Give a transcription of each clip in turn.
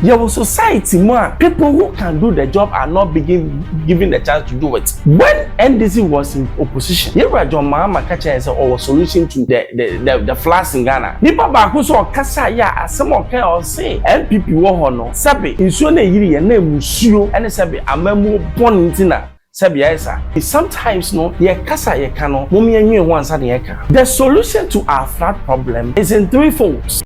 Your society more people who can do the job are not being given the chance to do it. When NDC was in opposition, you were John Mahama catch or solution to the floods in Ghana. Nipa baako so kasa ya asem okay or say MPP wo ho no sabe nsuo na yiri ye na emusuo ene sabe amamu bon ntina sabe yaisa. Sometimes no ye kasa ye ka no mum ye nwe ho ansa de ye ka. The solution to our flood problem is in three folds.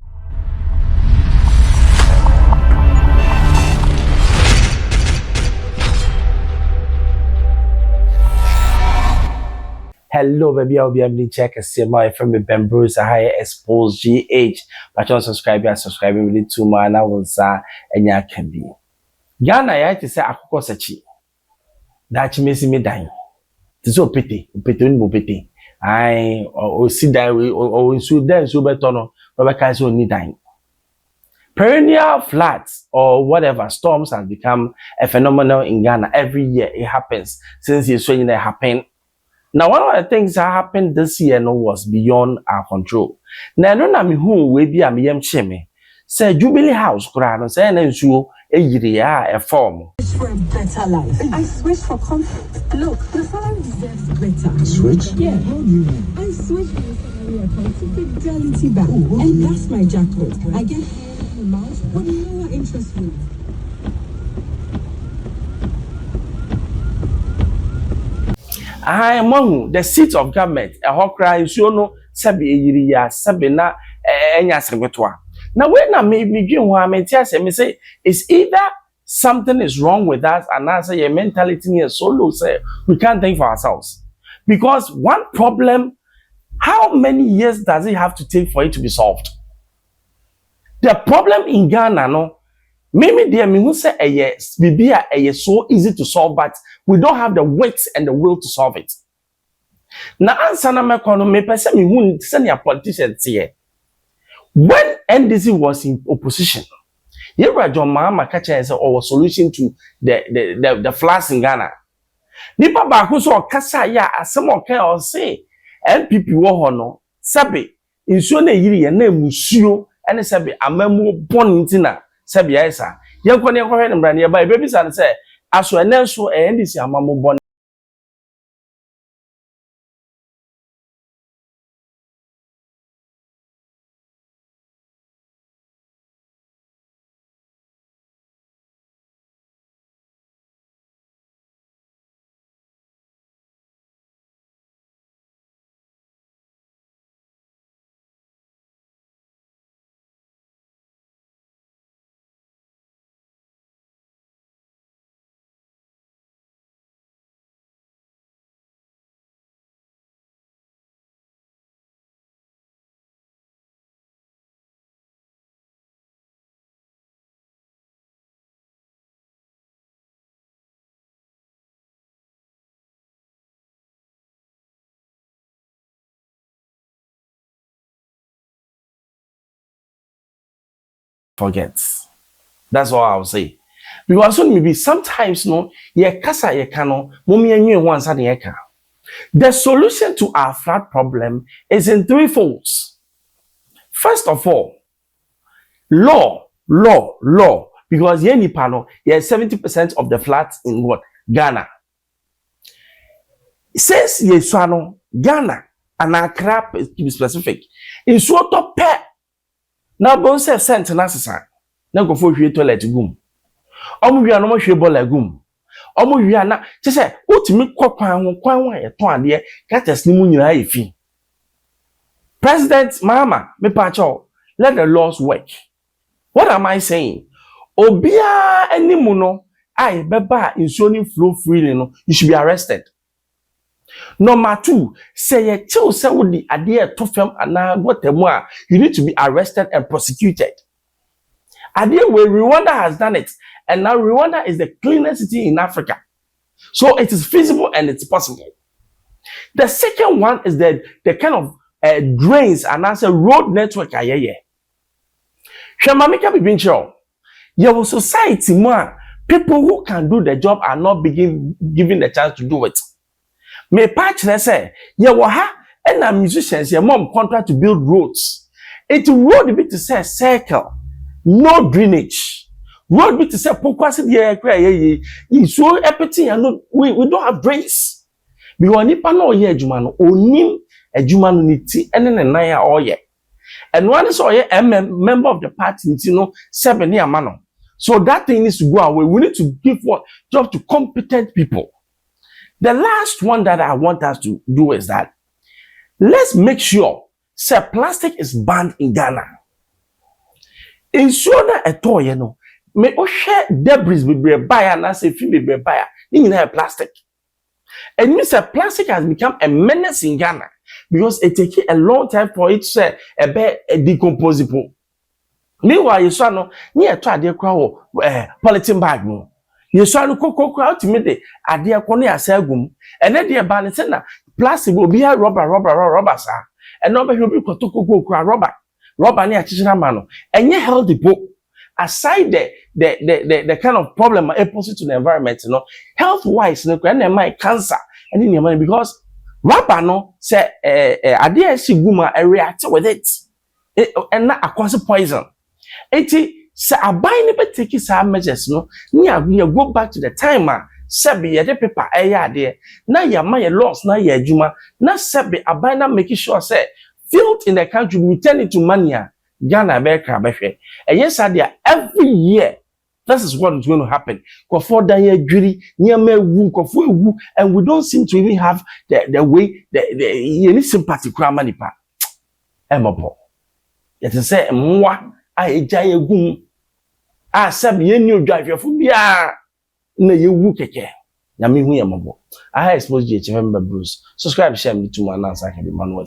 Hello, baby. I'll be able to check and see my friend with Ben Bruce. I Xposed GH. But you subscribe really too, man. I will say, and ya can be. Ghana, I to say, I could sachi. That you may see me dying. It's so pity, pity. I or see that way or so there, so better no, but I so need dying. Perennial floods or whatever storms has become a phenomenon in Ghana. Every year it happens since you're showing that happen. Now, one of the things that happened this year no was beyond our control. Now, no na mi hu we bi am yem cheme. Say Jubilee House kura no say na nsuo e yiri a form. I wish for a better life. I switch for comfort. Look, the salary deserves better. Switch? Yeah. How do you know? I switch from the salary account to Fidelity Bank. And that's my jackpot. I get higher amounts but lower interest rate. I among the seats of government, a hawk cry, so no, sabi yiriya, sabi na enya sebetwa. Now, when I may begin one, I say, it's either something is wrong with us, and answer your mentality is so low, say, we can't think for ourselves. Because one problem, how many years does it have to take for it to be solved? The problem in Ghana, no. Maybe dear me who say yes, be so easy to solve, but we don't have the wit and the will to solve it. Now, answer na me kono me person me who send your politicians here. When NDC was in opposition, you were John Mahama catch as our solution to the floods in Ghana. Nipa baako so kasa ya asem okay or say MPP wo ho no sabe nsuo na yiri ye na emusuo ene sabe amamu bon ntina sabe yaisa yenko ne yakwo hwe ne mbrane ye ba bebi san say aso enenso NDC amamu bon. Forgets. That's all I'll say. Because maybe sometimes no, ye kasa ye kano, mumi enye once at ye. The solution to our flood problem is in three folds. First of all, law. Because ye ni pano, ye 70% of the floods in what? Ghana. Since ye swano, Ghana, and Accra to be specific, in so to pet. Now, bon se sent na sesa. Na go for hwe toilet gum. Omo hwe no mo hwe bola gum. Omo hwe na che se otimi kwakwan ho e ton ade gatas ni mu nyina efi. President Mahama, me pacho, let the laws work. What am I saying? Obia animu no ai beba insuring flow freely no, you should be arrested. Number 2, say a chill say with the idea to film and whatever, you need to be arrested and prosecuted. Idea where Rwanda has done it, and now Rwanda is the cleanest city in Africa. So it is feasible and it's possible. The second one is the kind of drains and answer road network. Shamamika Bibincho, your society more people who can do the job are not being given the chance to do it. Me patch na say ye wo ha na musicians ye mom contract to build roads. It road be to say circle, no drainage, road bit say pokwase de ekra ye so epity and we don't have brains we want nipa na oye adwuma no onim adwuma no ni ti ene ne nan a oye and one is oye member of the party nti no 7 ne ama no so that thing needs to go away. We need to give what job to competent people. The last one that I want us to do is that let's make sure say plastic is banned in Ghana. Ensure that at all, you know, may o share debris be buy and say fi be buy. You know plastic. And means that plastic has become a menace in Ghana because it takes a long time for it to be decomposable. Meanwhile, you saw no near to the crowd polythene bag no. You saw no cocoa crowd to me the idea corner asagum, and then the banana plastic will be a rubber, sir. And nobody will be cocoa rubber near kitchen mano. And you held the book aside the kind of problem I pose to the environment, you know, health wise, no, and my cancer and in your money because rubber no say idea she guma react with it and not a cause poison. Eti sa abai ne beteki sa measures no we go back to the time sebi ye de paper ade na ya ma ye laws na ya adwuma na sebi abai na make sure say field in the country return it to money Ghana be kra be hwe yes every year this is what is going to happen ko for dan ya dwiri nyama ewu ko for ewu and we don't seem to even have the way the any sympathy kra manipa emopo yet say mwa a ejaye gum a sab ye ni odwahwefo bia na ye wu keke na me hu ye mobo I expose you to remember Bruce subscribe share me to my announce I can be manual